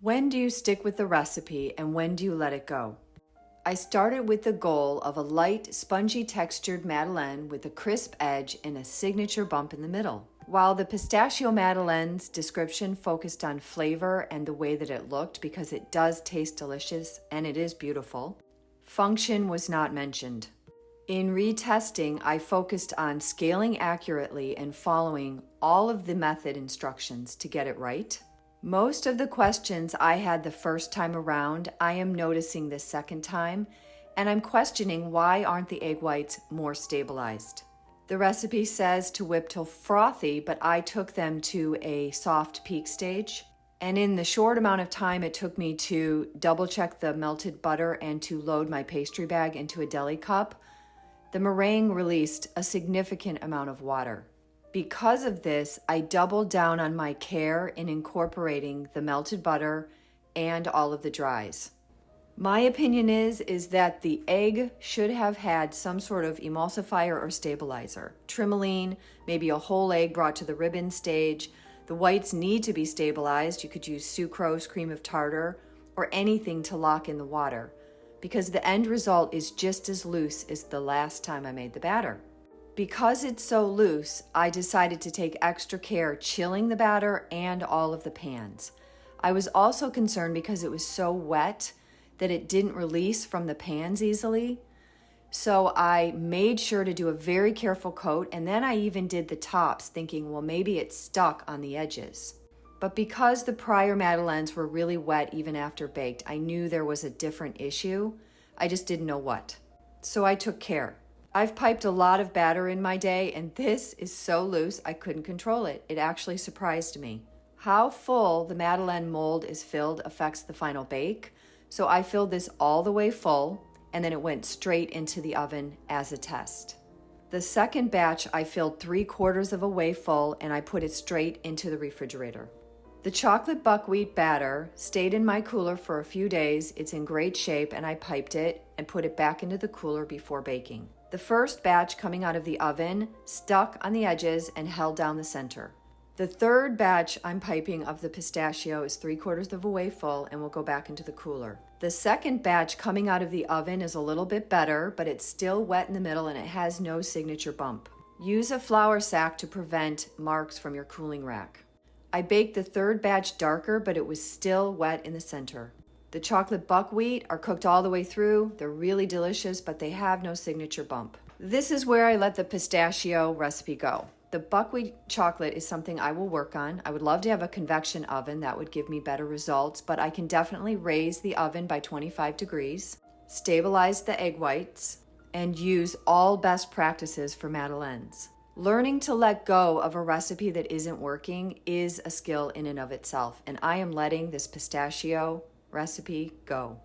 When do you stick with the recipe and when do you let it go? I started with the goal of a light, spongy textured madeleine with a crisp edge and a signature bump in the middle. While the pistachio madeleine's description focused on flavor and the way that it looked because it does taste delicious and it is beautiful, function was not mentioned. In retesting, I focused on scaling accurately and following all of the method instructions to get it right. Most of the questions I had the first time around, I am noticing this second time, and I'm questioning why aren't the egg whites more stabilized. The recipe says to whip till frothy, but I took them to a soft peak stage. And in the short amount of time it took me to double check the melted butter and to load my pastry bag into a deli cup, the meringue released a significant amount of water. Because of this, I doubled down on my care in incorporating the melted butter and all of the dries. My opinion is that the egg should have had some sort of emulsifier or stabilizer. Trimoline, maybe a whole egg brought to the ribbon stage. The whites need to be stabilized. You could use sucrose, cream of tartar, or anything to lock in the water, because the end result is just as loose as the last time I made the batter. Because it's so loose, I decided to take extra care chilling the batter and all of the pans. I was also concerned because it was so wet that it didn't release from the pans easily. So I made sure to do a very careful coat, and then I even did the tops thinking, well, maybe it's stuck on the edges. But because the prior madeleines were really wet even after baked, I knew there was a different issue. I just didn't know what. So I took care. I've piped a lot of batter in my day, and this is so loose I couldn't control it. It actually surprised me. How full the madeleine mold is filled affects the final bake. So I filled this all the way full, and then it went straight into the oven as a test. The second batch I filled 3/4 of a way full, and I put it straight into the refrigerator. The chocolate buckwheat batter stayed in my cooler for a few days. It's in great shape, and I piped it and put it back into the cooler before baking. The first batch coming out of the oven stuck on the edges and held down the center. The third batch I'm piping of the pistachio is 3/4 of a way full and will go back into the cooler. The second batch coming out of the oven is a little bit better, but it's still wet in the middle and it has no signature bump. Use a flour sack to prevent marks from your cooling rack. I baked the third batch darker, but it was still wet in the center. The chocolate buckwheat are cooked all the way through. They're really delicious, but they have no signature bump. This is where I let the pistachio recipe go. The buckwheat chocolate is something I will work on. I would love to have a convection oven. That would give me better results, but I can definitely raise the oven by 25 degrees, stabilize the egg whites, and use all best practices for madeleines. Learning to let go of a recipe that isn't working is a skill in and of itself, and I am letting this pistachio recipe go.